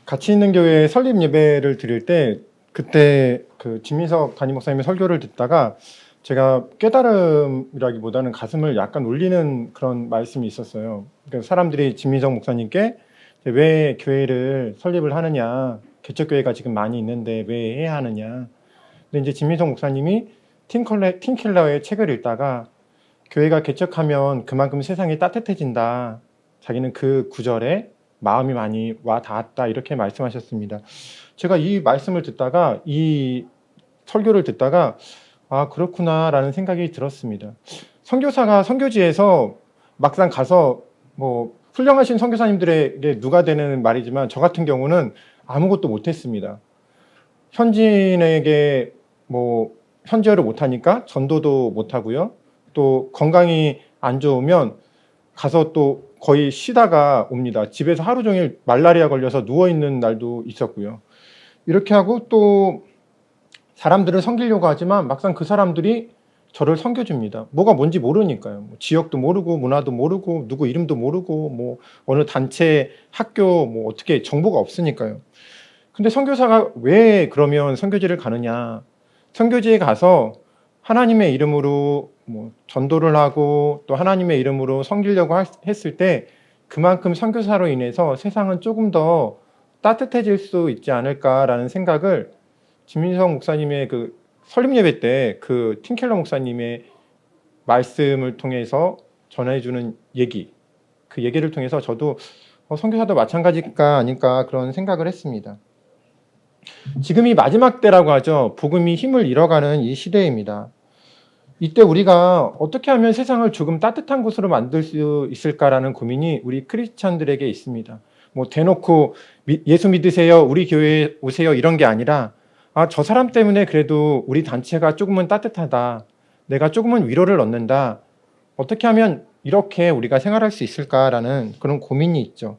같이 있는 교회 설립 예배를 드릴 때 그때 그 진민석 담임 목사님의 설교를 듣다가 제가 깨달음이라기보다는 가슴을 약간 울리는 그런 말씀이 있었어요. 그러니까 사람들이 진민석 목사님께 왜 교회를 설립을 하느냐, 개척교회가 지금 많이 있는데 왜 해야 하느냐. 근데 이제 진민석 목사님이 팀켈러의 책을 읽다가 교회가 개척하면 그만큼 세상이 따뜻해진다. 자기는 그 구절에 마음이 많이 와 닿았다 이렇게 말씀하셨습니다. 제가 이 말씀을 듣다가 이 설교를 듣다가 아 그렇구나라는 생각이 들었습니다. 선교사가 선교지에서 막상 가서 뭐 훌륭하신 선교사님들에게 누가 되는 말이지만 저 같은 경우는 아무것도 못했습니다. 현지인에게 뭐 현지어를 못하니까 전도도 못하고요. 또 건강이 안 좋으면 가서 또 거의 쉬다가 옵니다. 집에서 하루 종일 말라리아 걸려서 누워있는 날도 있었고요. 이렇게 하고 또 사람들을 섬기려고 하지만 막상 그 사람들이 저를 섬겨줍니다. 뭐가 뭔지 모르니까요. 뭐 지역도 모르고 문화도 모르고 누구 이름도 모르고 뭐 어느 단체 학교 뭐 어떻게 정보가 없으니까요. 근데 선교사가 왜 그러면 선교지를 가느냐. 선교지에 가서 하나님의 이름으로 뭐 전도를 하고 또 하나님의 이름으로 섬기려고 했을 때 그만큼 선교사로 인해서 세상은 조금 더 따뜻해질 수 있지 않을까라는 생각을 진민석 목사님의 그 설립 예배 때 그 팀켈러 목사님의 말씀을 통해서 전해주는 얘기, 그 얘기를 통해서 저도 선교사도 마찬가지가 아닐까 그런 생각을 했습니다. 지금이 마지막 때라고 하죠. 복음이 힘을 잃어가는 이 시대입니다. 이때 우리가 어떻게 하면 세상을 조금 따뜻한 곳으로 만들 수 있을까라는 고민이 우리 크리스찬들에게 있습니다. 뭐 대놓고 예수 믿으세요, 우리 교회에 오세요 이런 게 아니라 아, 저 사람 때문에 그래도 우리 단체가 조금은 따뜻하다. 내가 조금은 위로를 얻는다. 어떻게 하면 이렇게 우리가 생활할 수 있을까라는 그런 고민이 있죠.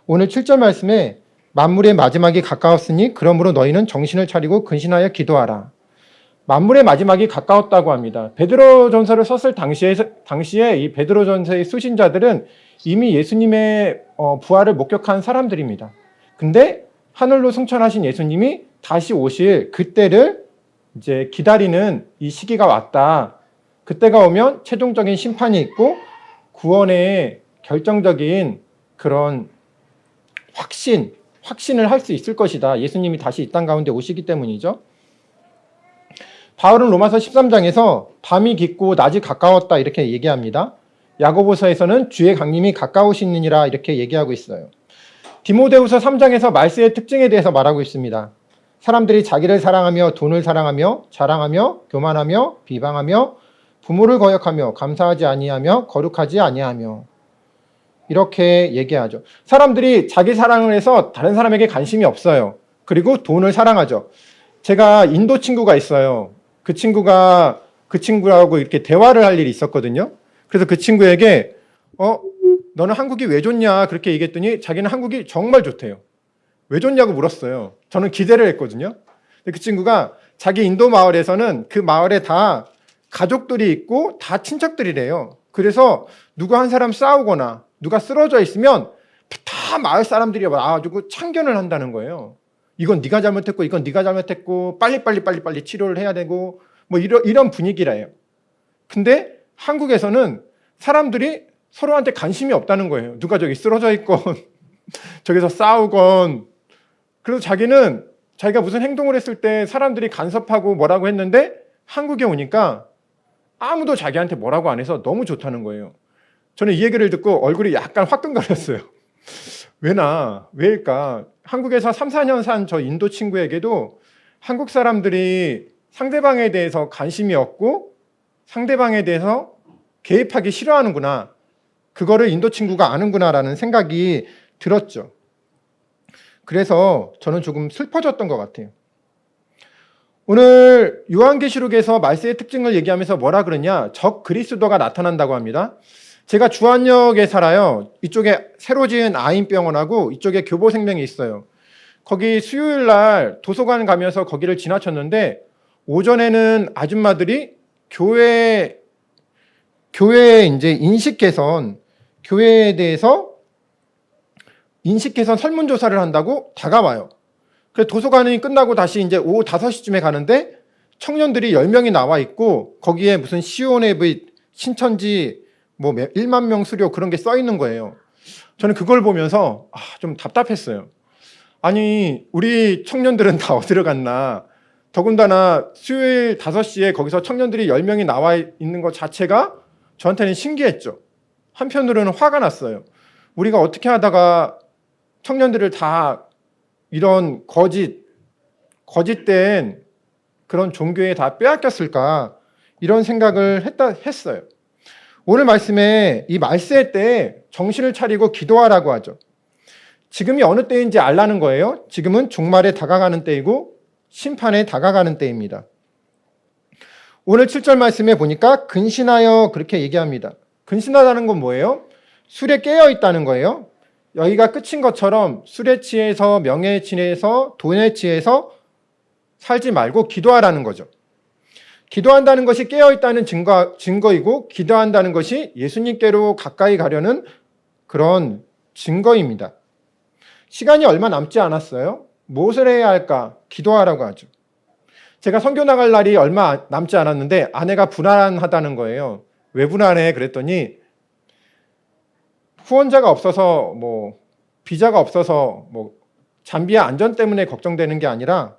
오늘 7절 말씀에 만물의 마지막이 가까웠으니 그러므로 너희는 정신을 차리고 근신하여 기도하라. 만물의 마지막이 가까웠다고 합니다. 베드로전서를 썼을 당시에 이 베드로전서의 수신자들은 이미 예수님의 부활을 목격한 사람들입니다. 근데 하늘로 승천하신 예수님이 다시 오실 그때를 이제 기다리는 이 시기가 왔다. 그때가 오면 최종적인 심판이 있고 구원의 결정적인 그런 확신을 할 수 있을 것이다. 예수님이 다시 이 땅 가운데 오시기 때문이죠. 바울은 로마서 13장에서 밤이 깊고 낮이 가까웠다 이렇게 얘기합니다. 야고보서에서는 주의 강림이 가까우시느니라 이렇게 얘기하고 있어요. 디모데후서 3장에서 말세의 특징에 대해서 말하고 있습니다. 사람들이 자기를 사랑하며 돈을 사랑하며 자랑하며 교만하며 비방하며 부모를 거역하며 감사하지 아니하며 거룩하지 아니하며 이렇게 얘기하죠. 사람들이 자기 사랑을 해서 다른 사람에게 관심이 없어요. 그리고 돈을 사랑하죠. 제가 인도 친구가 있어요. 그 친구하고 이렇게 대화를 할 일이 있었거든요. 그래서 그 친구에게 너는 한국이 왜 좋냐 그렇게 얘기했더니 자기는 한국이 정말 좋대요. 왜 좋냐고 물었어요. 저는 기대를 했거든요. 근데 그 친구가 자기 인도 마을에서는 그 마을에 다 가족들이 있고 다 친척들이래요. 그래서 누구 한 사람 싸우거나 누가 쓰러져 있으면 다 마을 사람들이 와가지고 참견을 한다는 거예요. 이건 네가 잘못했고 이건 네가 잘못했고 빨리 치료를 해야 되고 뭐 이런 분위기래요. 근데 한국에서는 사람들이 서로한테 관심이 없다는 거예요. 누가 저기 쓰러져 있건 저기서 싸우건. 그래서 자기가 무슨 행동을 했을 때 사람들이 간섭하고 뭐라고 했는데 한국에 오니까 아무도 자기한테 뭐라고 안 해서 너무 좋다는 거예요. 저는 이 얘기를 듣고 얼굴이 약간 화끈거렸어요. 왜일까? 한국에서 3, 4년 산 저 인도 친구에게도 한국 사람들이 상대방에 대해서 관심이 없고 상대방에 대해서 개입하기 싫어하는구나. 그거를 인도 친구가 아는구나라는 생각이 들었죠. 그래서 저는 조금 슬퍼졌던 것 같아요. 오늘 요한계시록에서 말세의 특징을 얘기하면서 뭐라 그러냐? 적 그리스도가 나타난다고 합니다. 제가 주안역에 살아요. 이쪽에 새로 지은 아인병원하고 이쪽에 교보생명이 있어요. 거기 수요일 날 도서관 가면서 거기를 지나쳤는데 오전에는 아줌마들이 교회 이제 인식 개선, 교회에 대해서 인식해서 설문조사를 한다고 다가와요. 그래서 도서관이 끝나고 다시 이제 오후 5시쯤에 가는데 청년들이 10명이 나와 있고 거기에 무슨 시온앱의 신천지 뭐 1만 명 수료 그런 게 써 있는 거예요. 저는 그걸 보면서 좀 답답했어요. 아니, 우리 청년들은 다 어디로 갔나? 더군다나 수요일 5시에 거기서 청년들이 10명이 나와 있는 것 자체가 저한테는 신기했죠. 한편으로는 화가 났어요. 우리가 어떻게 하다가 청년들을 다 이런 거짓된 그런 종교에 다 빼앗겼을까? 이런 생각을 했어요. 오늘 말씀에 이 말세 때 정신을 차리고 기도하라고 하죠. 지금이 어느 때인지 알라는 거예요. 지금은 종말에 다가가는 때이고 심판에 다가가는 때입니다. 오늘 7절 말씀에 보니까 근신하여 그렇게 얘기합니다. 근신하다는 건 뭐예요? 술에 깨어 있다는 거예요. 여기가 끝인 것처럼 술에 취해서 명예에 취해서 돈에 취해서 살지 말고 기도하라는 거죠. 기도한다는 것이 깨어있다는 증거이고 기도한다는 것이 예수님께로 가까이 가려는 그런 증거입니다. 시간이 얼마 남지 않았어요. 무엇을 해야 할까? 기도하라고 하죠. 제가 선교 나갈 날이 얼마 남지 않았는데 아내가 불안하다는 거예요. 왜 불안해? 그랬더니 후원자가 없어서 비자가 없어서 잠비아 안전 때문에 걱정되는 게 아니라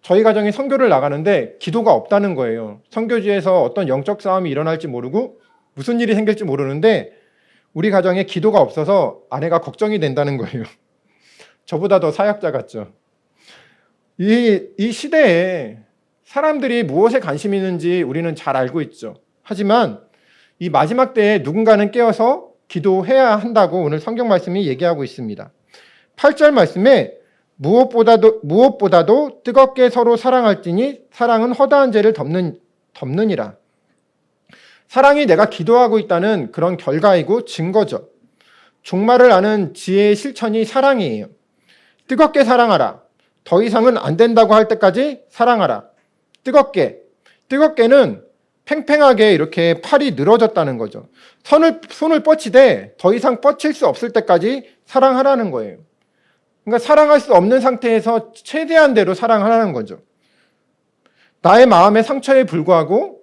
저희 가정이 선교를 나가는데 기도가 없다는 거예요. 선교지에서 어떤 영적 싸움이 일어날지 모르고 무슨 일이 생길지 모르는데 우리 가정에 기도가 없어서 아내가 걱정이 된다는 거예요. 저보다 더 사역자 같죠. 이 시대에 사람들이 무엇에 관심이 있는지 우리는 잘 알고 있죠. 하지만 이 마지막 때에 누군가는 깨어서 기도해야 한다고 오늘 성경 말씀이 얘기하고 있습니다. 8절 말씀에 무엇보다도 뜨겁게 서로 사랑할지니 사랑은 허다한 죄를 덮느니라. 사랑이 내가 기도하고 있다는 그런 결과이고 증거죠. 종말을 아는 지혜의 실천이 사랑이에요. 뜨겁게 사랑하라. 더 이상은 안 된다고 할 때까지 사랑하라. 뜨겁게는 팽팽하게 이렇게 팔이 늘어졌다는 거죠. 손을 뻗치되 더 이상 뻗칠 수 없을 때까지 사랑하라는 거예요. 그러니까 사랑할 수 없는 상태에서 최대한대로 사랑하라는 거죠. 나의 마음의 상처에 불구하고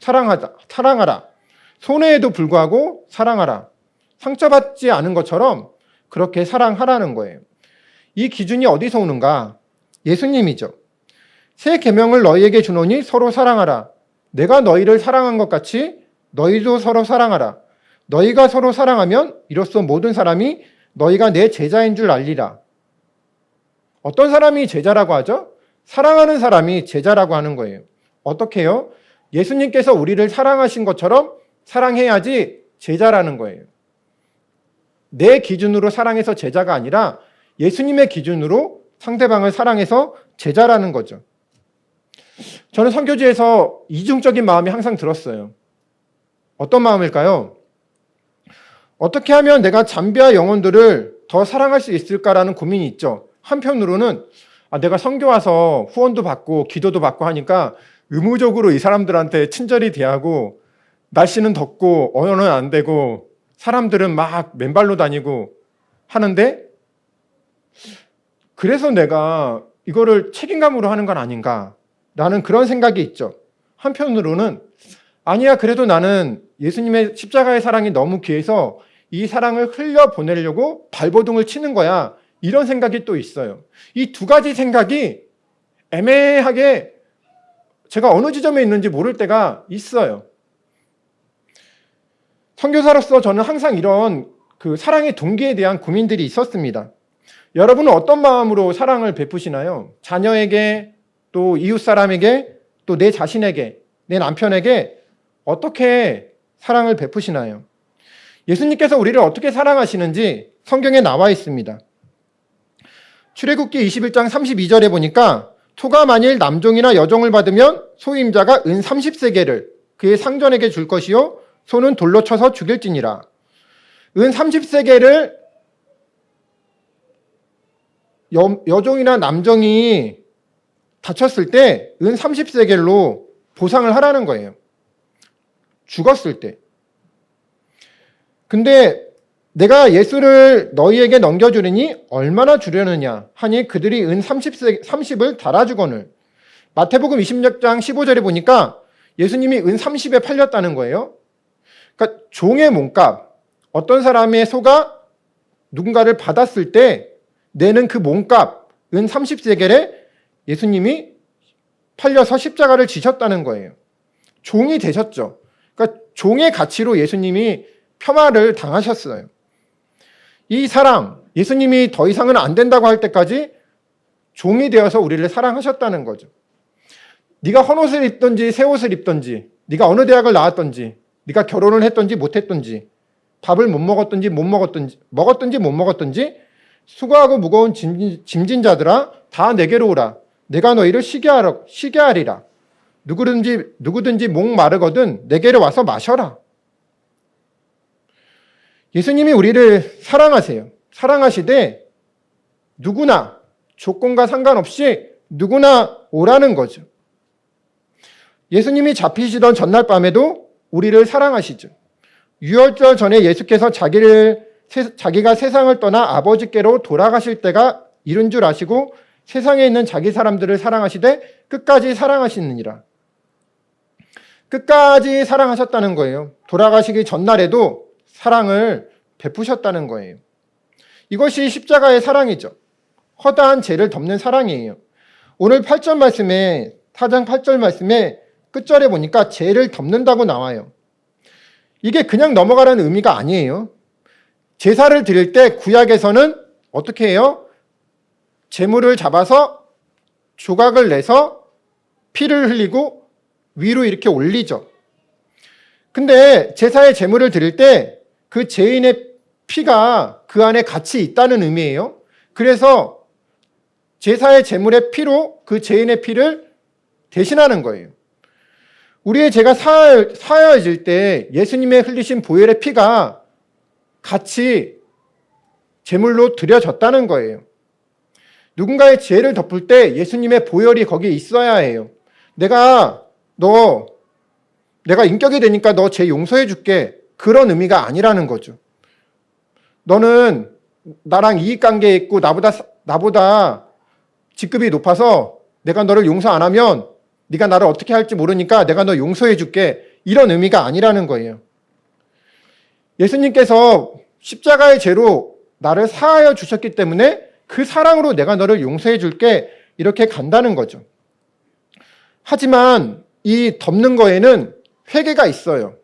사랑하라. 손해에도 불구하고 사랑하라. 상처받지 않은 것처럼 그렇게 사랑하라는 거예요. 이 기준이 어디서 오는가? 예수님이죠. 새 계명을 너희에게 주노니 서로 사랑하라. 내가 너희를 사랑한 것 같이 너희도 서로 사랑하라. 너희가 서로 사랑하면 이로써 모든 사람이 너희가 내 제자인 줄 알리라. 어떤 사람이 제자라고 하죠? 사랑하는 사람이 제자라고 하는 거예요. 어떻게 해요? 예수님께서 우리를 사랑하신 것처럼 사랑해야지 제자라는 거예요. 내 기준으로 사랑해서 제자가 아니라 예수님의 기준으로 상대방을 사랑해서 제자라는 거죠. 저는 선교지에서 이중적인 마음이 항상 들었어요. 어떤 마음일까요? 어떻게 하면 내가 잠비아 영혼들을 더 사랑할 수 있을까라는 고민이 있죠. 한편으로는 내가 선교 와서 후원도 받고 기도도 받고 하니까 의무적으로 이 사람들한테 친절히 대하고 날씨는 덥고 언어는 안 되고 사람들은 막 맨발로 다니고 하는데 그래서 내가 이거를 책임감으로 하는 건 아닌가라는 그런 생각이 있죠. 한편으로는 아니야, 그래도 나는 예수님의 십자가의 사랑이 너무 귀해서 이 사랑을 흘려보내려고 발버둥을 치는 거야. 이런 생각이 또 있어요. 이 두 가지 생각이 애매하게 제가 어느 지점에 있는지 모를 때가 있어요. 선교사로서 저는 항상 이런 그 사랑의 동기에 대한 고민들이 있었습니다. 여러분은 어떤 마음으로 사랑을 베푸시나요? 자녀에게, 또 이웃 사람에게, 또 내 자신에게, 내 남편에게 어떻게 사랑을 베푸시나요? 예수님께서 우리를 어떻게 사랑하시는지 성경에 나와 있습니다. 출애굽기 21장 32절에 보니까 토가 만일 남종이나 여종을 받으면 소임자가 은 30세겔을 그의 상전에게 줄 것이요 소는 돌로 쳐서 죽일지니라. 은 30세겔을 여종이나 남종이 다쳤을 때 은 30세겔로 보상을 하라는 거예요. 죽었을 때. 근데 내가 예수를 너희에게 넘겨주리니 얼마나 주려느냐 하니 그들이 은 30을 달아주거늘. 마태복음 26장 15절에 보니까 예수님이 은 30에 팔렸다는 거예요. 그러니까 종의 몸값, 어떤 사람의 소가 누군가를 받았을 때 내는 그 몸값, 은 30세겔에 예수님이 팔려서 십자가를 지셨다는 거예요. 종이 되셨죠. 그러니까 종의 가치로 예수님이 폄하를 당하셨어요. 이 사랑, 예수님이 더 이상은 안 된다고 할 때까지 종이 되어서 우리를 사랑하셨다는 거죠. 네가 헌옷을 입든지 새 옷을 입든지, 네가 어느 대학을 나왔든지, 네가 결혼을 했든지 못했든지, 밥을 못 먹었든지 못 먹었든지 못 먹었든지, 수고하고 무거운 짐진 자들아 다 내게로 오라. 내가 너희를 쉬게 하리라. 누구든지 목 마르거든 내게로 와서 마셔라. 예수님이 우리를 사랑하세요. 사랑하시되 누구나 조건과 상관없이 누구나 오라는 거죠. 예수님이 잡히시던 전날 밤에도 우리를 사랑하시죠. 유월절 전에 예수께서 자기가 세상을 떠나 아버지께로 돌아가실 때가 이른 줄 아시고 세상에 있는 자기 사람들을 사랑하시되 끝까지 사랑하시느니라. 끝까지 사랑하셨다는 거예요. 돌아가시기 전날에도 사랑을 베푸셨다는 거예요. 이것이 십자가의 사랑이죠. 허다한 죄를 덮는 사랑이에요. 오늘 8절 말씀에, 4장 8절 말씀에 끝절에 보니까 죄를 덮는다고 나와요. 이게 그냥 넘어가라는 의미가 아니에요. 제사를 드릴 때 구약에서는 어떻게 해요? 제물을 잡아서 조각을 내서 피를 흘리고 위로 이렇게 올리죠. 근데 제사의 제물을 드릴 때 그 죄인의 피가 그 안에 같이 있다는 의미예요. 그래서 제사의 제물의 피로 그 죄인의 피를 대신하는 거예요. 우리의 죄가 사하여질 때 예수님의 흘리신 보혈의 피가 같이 제물로 드려졌다는 거예요. 누군가의 죄를 덮을 때 예수님의 보혈이 거기에 있어야 해요. 내가 인격이 되니까 너 죄 용서해 줄게. 그런 의미가 아니라는 거죠. 너는 나랑 이익관계에 있고 나보다 직급이 높아서 내가 너를 용서 안 하면 네가 나를 어떻게 할지 모르니까 내가 너 용서해 줄게. 이런 의미가 아니라는 거예요. 예수님께서 십자가의 죄로 나를 사하여 주셨기 때문에 그 사랑으로 내가 너를 용서해 줄게. 이렇게 간다는 거죠. 하지만 이 덮는 거에는 회개가 있어요.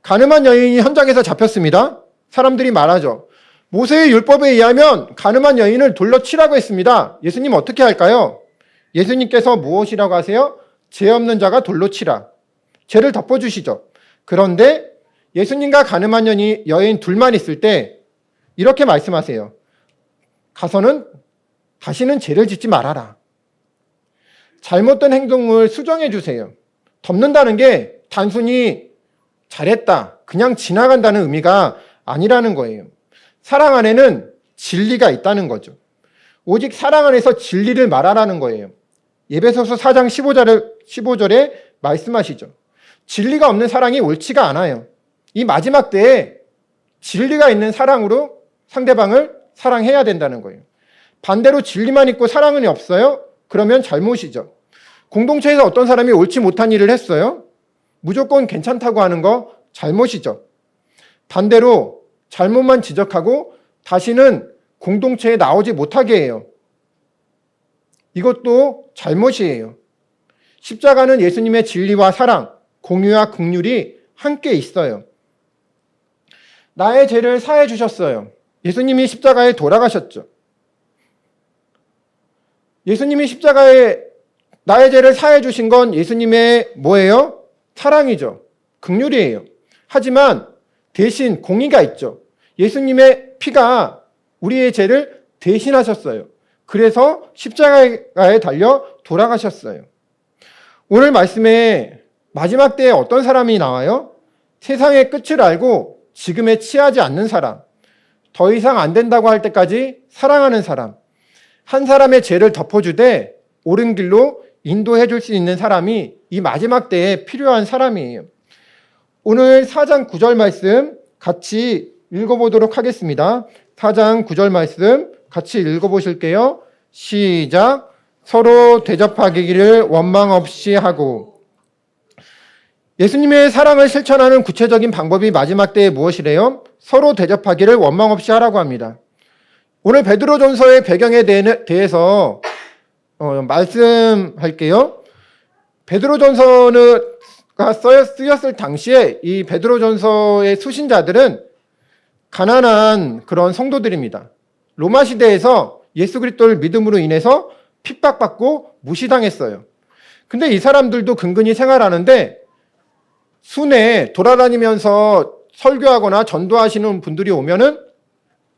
가늠한 여인이 현장에서 잡혔습니다. 사람들이 말하죠. 모세의 율법에 의하면 가늠한 여인을 돌로 치라고 했습니다. 예수님 어떻게 할까요? 예수님께서 무엇이라고 하세요? 죄 없는 자가 돌로 치라. 죄를 덮어주시죠. 그런데 예수님과 가늠한 여인 둘만 있을 때 이렇게 말씀하세요. 가서는 다시는 죄를 짓지 말아라. 잘못된 행동을 수정해 주세요. 덮는다는 게 단순히 잘했다, 그냥 지나간다는 의미가 아니라는 거예요. 사랑 안에는 진리가 있다는 거죠. 오직 사랑 안에서 진리를 말하라는 거예요. 에베소서 4장 15절에 말씀하시죠. 진리가 없는 사랑이 옳지가 않아요. 이 마지막 때에 진리가 있는 사랑으로 상대방을 사랑해야 된다는 거예요. 반대로 진리만 있고 사랑은 없어요? 그러면 잘못이죠. 공동체에서 어떤 사람이 옳지 못한 일을 했어요? 무조건 괜찮다고 하는 거 잘못이죠. 반대로 잘못만 지적하고 다시는 공동체에 나오지 못하게 해요. 이것도 잘못이에요. 십자가는 예수님의 진리와 사랑, 공유와 긍휼이 함께 있어요. 나의 죄를 사해 주셨어요. 예수님이 십자가에 돌아가셨죠. 예수님이 십자가에 나의 죄를 사해 주신 건 예수님의 뭐예요? 사랑이죠. 긍휼이에요. 하지만 대신 공의가 있죠. 예수님의 피가 우리의 죄를 대신하셨어요. 그래서 십자가에 달려 돌아가셨어요. 오늘 말씀에 마지막 때에 어떤 사람이 나와요? 세상의 끝을 알고 지금에 취하지 않는 사람, 더 이상 안 된다고 할 때까지 사랑하는 사람, 한 사람의 죄를 덮어주되 옳은 길로 인도해 줄 수 있는 사람이 이 마지막 때에 필요한 사람이에요. 오늘 4장 9절 말씀 같이 읽어보도록 하겠습니다. 4장 9절 말씀 같이 읽어보실게요. 시작. 서로 대접하기를 원망 없이 하고. 예수님의 사랑을 실천하는 구체적인 방법이 마지막 때에 무엇이래요? 서로 대접하기를 원망 없이 하라고 합니다. 오늘 베드로전서의 배경에 대해서 말씀할게요. 베드로전서가 쓰였을 당시에 이 베드로전서의 수신자들은 가난한 그런 성도들입니다. 로마 시대에서 예수 그리스도를 믿음으로 인해서 핍박받고 무시당했어요. 근데 이 사람들도 근근히 생활하는데 순회 돌아다니면서 설교하거나 전도하시는 분들이 오면은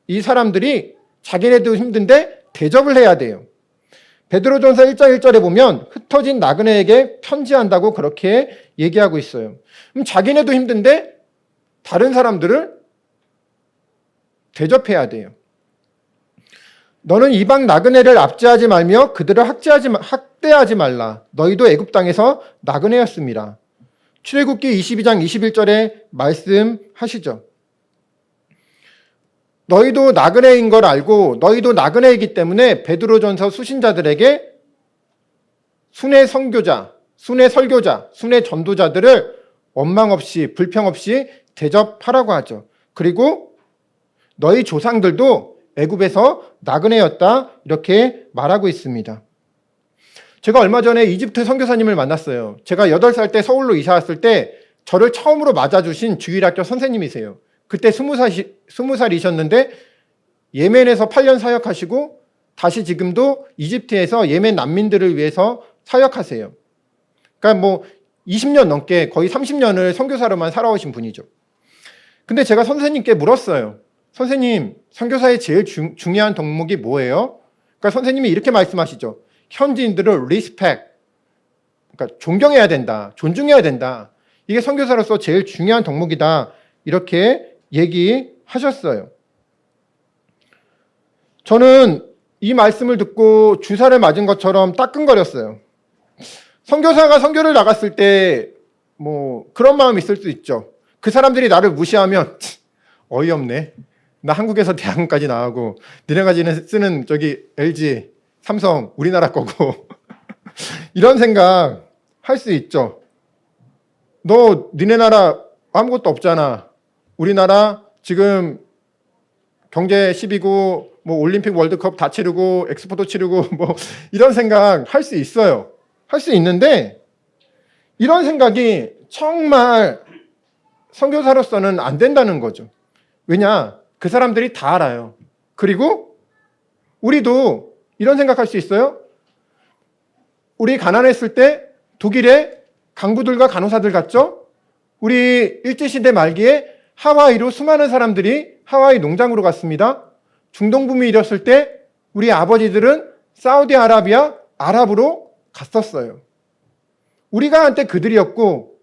이 사람들이 자기네도 힘든데 대접을 해야 돼요. 베드로전서 1장 1절에 보면 흩어진 나그네에게 편지한다고 그렇게 얘기하고 있어요. 그럼 자기네도 힘든데 다른 사람들을 대접해야 돼요. 너는 이방 나그네를 압제하지 말며 그들을 학대하지 말라. 너희도 애굽 땅에서 나그네였습니다. 출애굽기 22장 21절에 말씀하시죠. 너희도 나그네인 걸 알고 너희도 나그네이기 때문에 베드로전서 수신자들에게 순회 선교자, 순회 설교자, 순회 전도자들을 원망 없이 불평 없이 대접하라고 하죠. 그리고 너희 조상들도 애굽에서 나그네였다 이렇게 말하고 있습니다. 제가 얼마 전에 이집트 선교사님을 만났어요. 제가 8살 때 서울로 이사 왔을 때 저를 처음으로 맞아주신 주일학교 선생님이세요. 그때 20살이셨는데 예멘에서 8년 사역하시고 다시 지금도 이집트에서 예멘 난민들을 위해서 사역하세요. 그러니까 뭐 20년 넘게 거의 30년을 선교사로만 살아오신 분이죠. 근데 제가 선생님께 물었어요. 선생님, 선교사의 제일 중요한 덕목이 뭐예요? 그러니까 선생님이 이렇게 말씀하시죠. 현지인들을 respect, 그러니까 존경해야 된다, 존중해야 된다. 이게 선교사로서 제일 중요한 덕목이다. 이렇게 얘기하셨어요. 저는 이 말씀을 듣고 주사를 맞은 것처럼 따끔거렸어요. 선교사가 선교를 나갔을 때 뭐 그런 마음이 있을 수 있죠. 그 사람들이 나를 무시하면 어이없네. 나 한국에서 대학원까지 나가고 니네가 쓰는 저기 LG, 삼성 우리나라 거고 이런 생각 할 수 있죠. 너 니네 나라 아무것도 없잖아. 우리나라 지금 경제 10위고 뭐 올림픽 월드컵 다 치르고 엑스포도 치르고 뭐 이런 생각 할 수 있어요. 할 수 있는데 이런 생각이 정말 선교사로서는 안 된다는 거죠. 왜냐? 그 사람들이 다 알아요. 그리고 우리도 이런 생각할 수 있어요. 우리 가난했을 때 독일에 강부들과 간호사들 갔죠? 우리 일제시대 말기에 하와이로 수많은 사람들이 하와이 농장으로 갔습니다. 중동붐이 일었을 때 우리 아버지들은 사우디아라비아, 아랍으로 갔었어요. 우리가 한때 그들이었고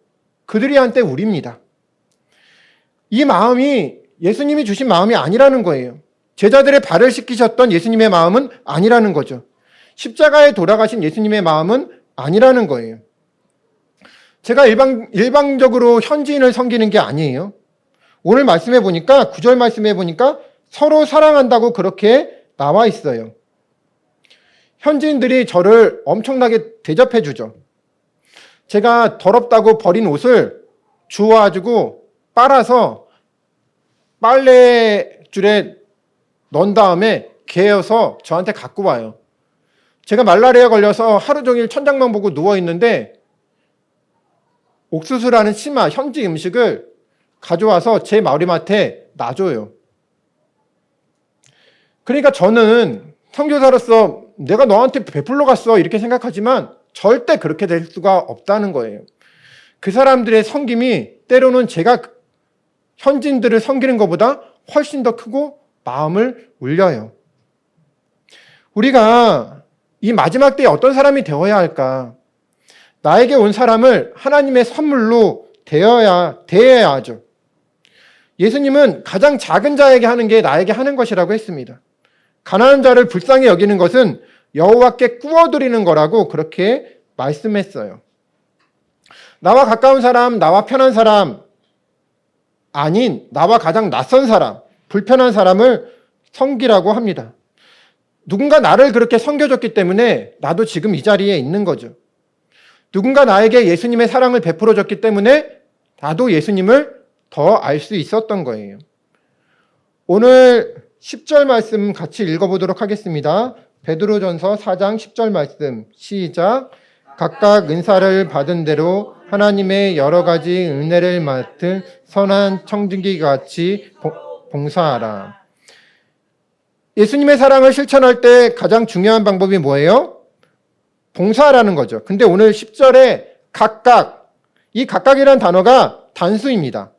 그들이 한때 우리입니다. 이 마음이 예수님이 주신 마음이 아니라는 거예요. 제자들의 발을 씻기셨던 예수님의 마음은 아니라는 거죠. 십자가에 돌아가신 예수님의 마음은 아니라는 거예요. 제가 일방적으로 현지인을 섬기는 게 아니에요. 오늘 말씀해 보니까 9절 말씀해 보니까 서로 사랑한다고 그렇게 나와 있어요. 현지인들이 저를 엄청나게 대접해 주죠. 제가 더럽다고 버린 옷을 주워가지고 빨아서 빨래줄에 넣은 다음에 개어서 저한테 갖고 와요. 제가 말라리아 걸려서 하루 종일 천장만 보고 누워있는데 옥수수라는 치마, 현지 음식을 가져와서 제 머리맡에 놔줘요. 그러니까 저는 선교사로서 내가 너한테 베풀러 갔어 이렇게 생각하지만 절대 그렇게 될 수가 없다는 거예요. 그 사람들의 섬김이 때로는 제가 현지인들을 섬기는 것보다 훨씬 더 크고 마음을 울려요. 우리가 이 마지막 때에 어떤 사람이 되어야 할까? 나에게 온 사람을 하나님의 선물로 대해야 하죠. 예수님은 가장 작은 자에게 하는 게 나에게 하는 것이라고 했습니다. 가난한 자를 불쌍히 여기는 것은 여호와께 꾸어드리는 거라고 그렇게 말씀했어요. 나와 가까운 사람, 나와 편한 사람, 아닌 나와 가장 낯선 사람, 불편한 사람을 섬기라고 합니다. 누군가 나를 그렇게 섬겨줬기 때문에 나도 지금 이 자리에 있는 거죠. 누군가 나에게 예수님의 사랑을 베풀어줬기 때문에 나도 예수님을 더 알 수 있었던 거예요. 오늘 10절 말씀 같이 읽어보도록 하겠습니다. 베드로전서 4장 10절 말씀 시작. 각각 은사를 받은 대로 하나님의 여러 가지 은혜를 맡은 선한 청지기같이 봉사하라. 예수님의 사랑을 실천할 때 가장 중요한 방법이 뭐예요? 봉사하라는 거죠. 근데 오늘 10절에 각각, 이 각각이라는 단어가 단수입니다.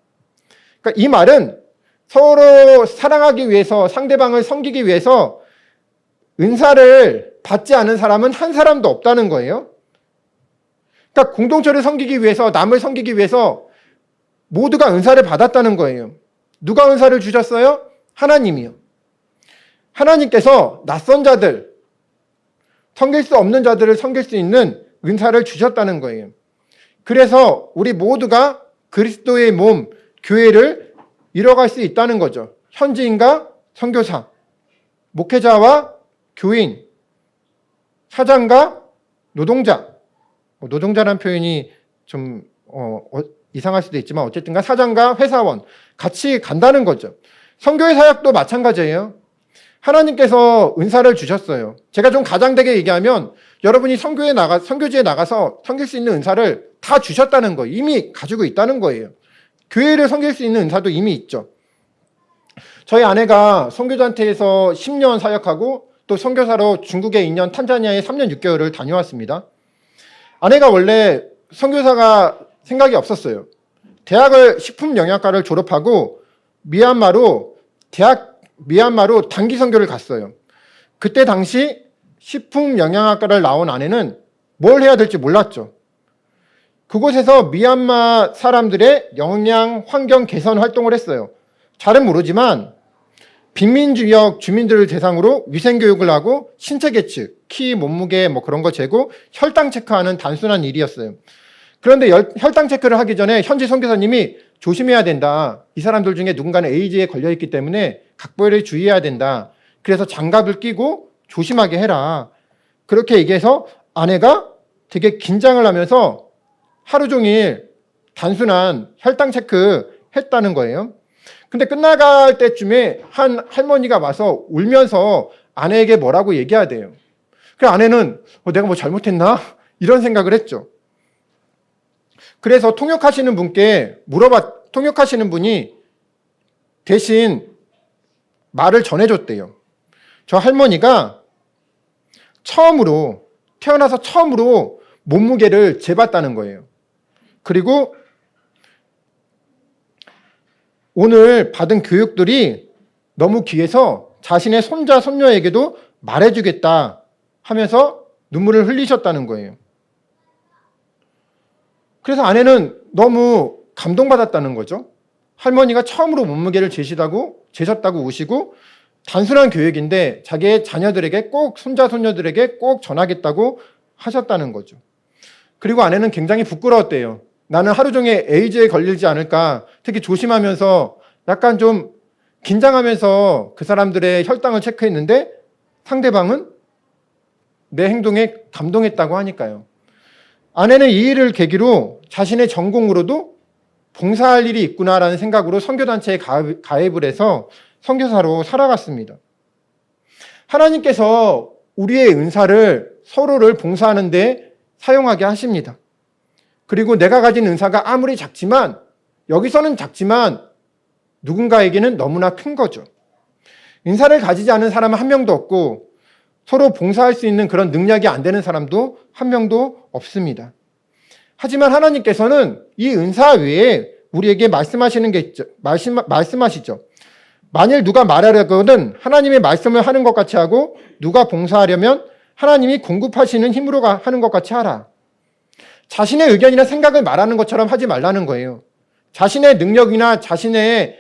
그러니까 이 말은 서로 사랑하기 위해서, 상대방을 섬기기 위해서 은사를 받지 않은 사람은 한 사람도 없다는 거예요. 그러니까 공동체를 섬기기 위해서, 남을 섬기기 위해서 모두가 은사를 받았다는 거예요. 누가 은사를 주셨어요? 하나님이요. 하나님께서 낯선 자들, 섬길 수 없는 자들을 섬길 수 있는 은사를 주셨다는 거예요. 그래서 우리 모두가 그리스도의 몸, 교회를 이뤄갈 수 있다는 거죠. 현지인과 선교사, 목회자와 교인, 사장과 노동자. 노동자란 표현이 좀 이상할 수도 있지만 어쨌든 사장과 회사원 같이 간다는 거죠. 선교의 사역도 마찬가지예요. 하나님께서 은사를 주셨어요. 제가 좀 가장되게 얘기하면 여러분이 선교지에 나가서 섬길 수 있는 은사를 다 주셨다는 거예요. 이미 가지고 있다는 거예요. 교회를 섬길 수 있는 은사도 이미 있죠. 저희 아내가 선교단체에서 10년 사역하고 또 선교사로 중국에 2년, 탄자니아에 3년 6개월을 다녀왔습니다. 아내가 원래 선교사가 생각이 없었어요. 대학을 식품영양과를 졸업하고 미얀마로 단기 선교를 갔어요. 그때 당시 식품영양학과를 나온 아내는 뭘 해야 될지 몰랐죠. 그곳에서 미얀마 사람들의 영양 환경 개선 활동을 했어요. 잘은 모르지만 빈민지역 주민들을 대상으로 위생교육을 하고 신체 계측, 키, 몸무게 그런 거 재고 혈당 체크하는 단순한 일이었어요. 그런데 혈당 체크를 하기 전에 현지 선교사님이 조심해야 된다. 이 사람들 중에 누군가는 에이즈에 걸려있기 때문에 각별히 주의해야 된다. 그래서 장갑을 끼고 조심하게 해라. 그렇게 얘기해서 아내가 되게 긴장을 하면서 하루 종일 단순한 혈당 체크 했다는 거예요. 근데 끝나갈 때쯤에 한 할머니가 와서 울면서 아내에게 뭐라고 얘기해야 돼요. 그래서 아내는 내가 뭐 잘못했나? 이런 생각을 했죠. 그래서 통역하시는 분이 대신 말을 전해줬대요. 저 할머니가 태어나서 처음으로 몸무게를 재봤다는 거예요. 그리고 오늘 받은 교육들이 너무 귀해서 자신의 손자, 손녀에게도 말해주겠다 하면서 눈물을 흘리셨다는 거예요. 그래서 아내는 너무 감동받았다는 거죠. 할머니가 처음으로 몸무게를 재셨다고 우시고 단순한 교육인데 자기의 자녀들에게 꼭 손자, 손녀들에게 꼭 전하겠다고 하셨다는 거죠. 그리고 아내는 굉장히 부끄러웠대요. 나는 하루 종일 에이즈에 걸리지 않을까 특히 조심하면서 약간 좀 긴장하면서 그 사람들의 혈당을 체크했는데 상대방은 내 행동에 감동했다고 하니까요. 아내는 이 일을 계기로 자신의 전공으로도 봉사할 일이 있구나라는 생각으로 선교단체에 가입을 해서 선교사로 살아갔습니다. 하나님께서 우리의 은사를 서로를 봉사하는 데 사용하게 하십니다. 그리고 내가 가진 은사가 아무리 작지만 여기서는 작지만 누군가에게는 너무나 큰 거죠. 은사를 가지지 않은 사람은 한 명도 없고 서로 봉사할 수 있는 그런 능력이 안 되는 사람도 한 명도 없습니다. 하지만 하나님께서는 이 은사 외에 우리에게 말씀하시는 게 있죠. 말씀하시죠. 만일 누가 말하려거든 하나님의 말씀을 하는 것 같이 하고 누가 봉사하려면 하나님이 공급하시는 힘으로 하는 것 같이 하라. 자신의 의견이나 생각을 말하는 것처럼 하지 말라는 거예요. 자신의 능력이나 자신의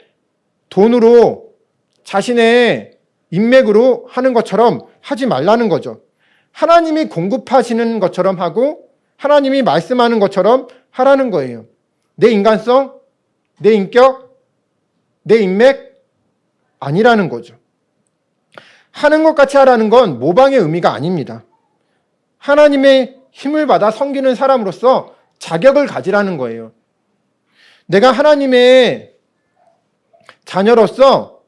돈으로 자신의 인맥으로 하는 것처럼 하지 말라는 거죠. 하나님이 공급하시는 것처럼 하고 하나님이 말씀하는 것처럼 하라는 거예요. 내 인간성, 내 인격, 내 인맥 아니라는 거죠. 하는 것 같이 하라는 건 모방의 의미가 아닙니다. 하나님의 힘을 받아 섬기는 사람으로서 자격을 가지라는 거예요. 내가 하나님의 자녀로서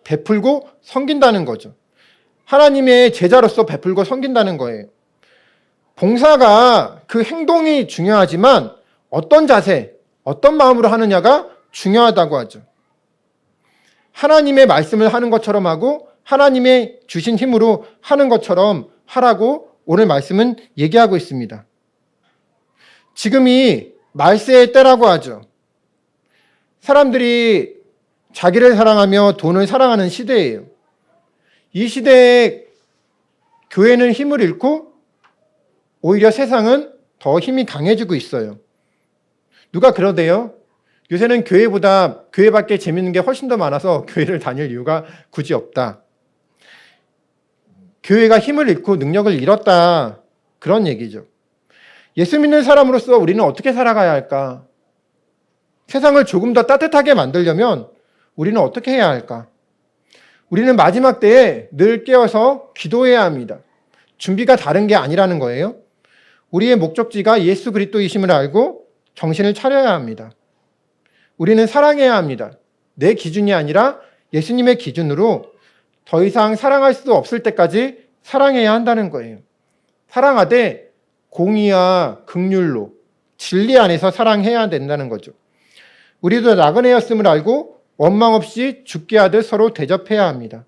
베풀고 섬긴다는 거죠. 하나님의 제자로서 베풀고 섬긴다는 거예요. 봉사가 그 행동이 중요하지만 어떤 자세, 어떤 마음으로 하느냐가 중요하다고 하죠. 하나님의 말씀을 하는 것처럼 하고 하나님의 주신 힘으로 하는 것처럼 하라고 오늘 말씀은 얘기하고 있습니다. 지금이 말세의 때라고 하죠. 사람들이 자기를 사랑하며 돈을 사랑하는 시대예요. 이 시대에 교회는 힘을 잃고 오히려 세상은 더 힘이 강해지고 있어요. 누가 그러대요? 요새는 교회 밖에 재밌는 게 훨씬 더 많아서 교회를 다닐 이유가 굳이 없다. 교회가 힘을 잃고 능력을 잃었다. 그런 얘기죠. 예수 믿는 사람으로서 우리는 어떻게 살아가야 할까? 세상을 조금 더 따뜻하게 만들려면 우리는 어떻게 해야 할까? 우리는 마지막 때에 늘 깨어서 기도해야 합니다. 준비가 다른 게 아니라는 거예요. 우리의 목적지가 예수 그리스도이심을 알고 정신을 차려야 합니다. 우리는 사랑해야 합니다. 내 기준이 아니라 예수님의 기준으로 더 이상 사랑할 수 없을 때까지 사랑해야 한다는 거예요. 사랑하되 공의와 긍휼로 진리 안에서 사랑해야 된다는 거죠. 우리도 나그네였음을 알고 원망 없이 죽게 하듯 서로 대접해야 합니다.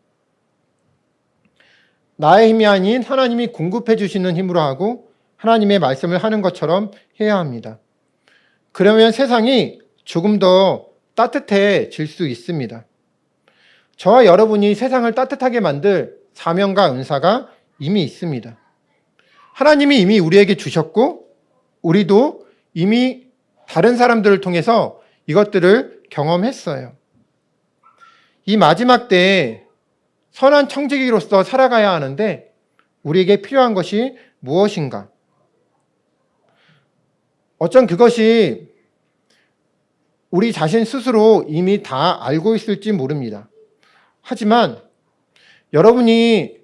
나의 힘이 아닌 하나님이 공급해 주시는 힘으로 하고 하나님의 말씀을 하는 것처럼 해야 합니다. 그러면 세상이 조금 더 따뜻해질 수 있습니다. 저와 여러분이 세상을 따뜻하게 만들 사명과 은사가 이미 있습니다. 하나님이 이미 우리에게 주셨고 우리도 이미 다른 사람들을 통해서 이것들을 경험했어요. 이 마지막 때에 선한 청지기로서 살아가야 하는데 우리에게 필요한 것이 무엇인가? 어쩜 그것이 우리 자신 스스로 이미 다 알고 있을지 모릅니다. 하지만 여러분이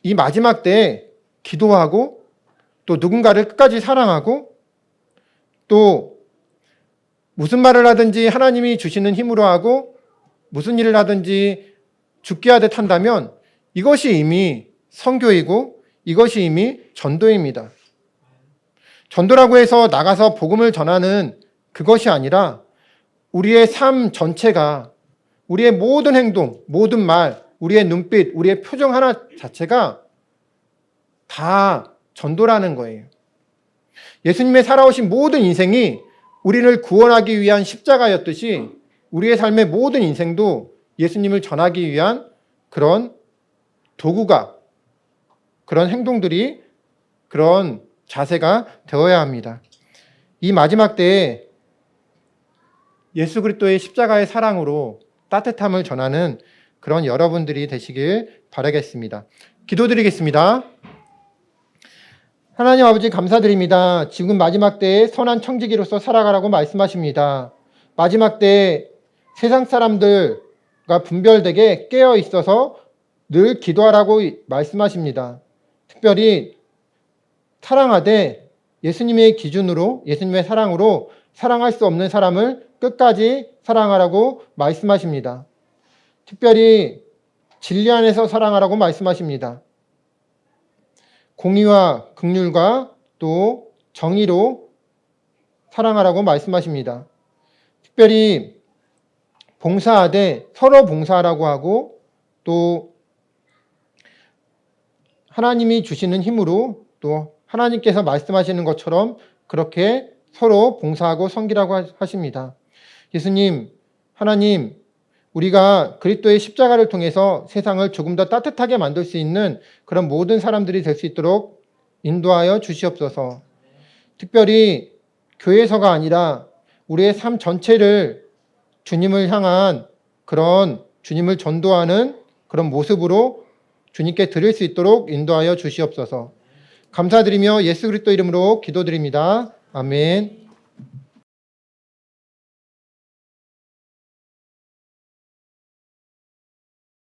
이 마지막 때에 기도하고 또 누군가를 끝까지 사랑하고 또 무슨 말을 하든지 하나님이 주시는 힘으로 하고 무슨 일을 하든지 죽게 하듯 한다면 이것이 이미 선교이고 이것이 이미 전도입니다. 전도라고 해서 나가서 복음을 전하는 그것이 아니라 우리의 삶 전체가 우리의 모든 행동, 모든 말, 우리의 눈빛, 우리의 표정 하나 자체가 다 전도라는 거예요. 예수님의 살아오신 모든 인생이 우리를 구원하기 위한 십자가였듯이 우리의 삶의 모든 인생도 예수님을 전하기 위한 그런 도구가, 그런 행동들이, 그런 자세가 되어야 합니다. 이 마지막 때에 예수 그리스도의 십자가의 사랑으로 따뜻함을 전하는 그런 여러분들이 되시길 바라겠습니다. 기도드리겠습니다. 하나님 아버지 감사드립니다. 지금 마지막 때에 선한 청지기로서 살아가라고 말씀하십니다. 마지막 때에 세상 사람들과 분별되게 깨어 있어서 늘 기도하라고 말씀하십니다. 특별히 사랑하되 예수님의 기준으로, 예수님의 사랑으로 사랑할 수 없는 사람을 끝까지 사랑하라고 말씀하십니다. 특별히 진리 안에서 사랑하라고 말씀하십니다. 공의와 긍휼과 또 정의로 사랑하라고 말씀하십니다. 특별히 봉사하되 서로 봉사하라고 하고 또 하나님이 주시는 힘으로 또 하나님께서 말씀하시는 것처럼 그렇게 서로 봉사하고 섬기라고 하십니다. 예수님, 하나님, 우리가 그리스도의 십자가를 통해서 세상을 조금 더 따뜻하게 만들 수 있는 그런 모든 사람들이 될 수 있도록 인도하여 주시옵소서. 특별히 교회에서가 아니라 우리의 삶 전체를 주님을 향한 그런 주님을 전도하는 그런 모습으로 주님께 드릴 수 있도록 인도하여 주시옵소서. 감사드리며 예수 그리스도 이름으로 기도드립니다. 아멘.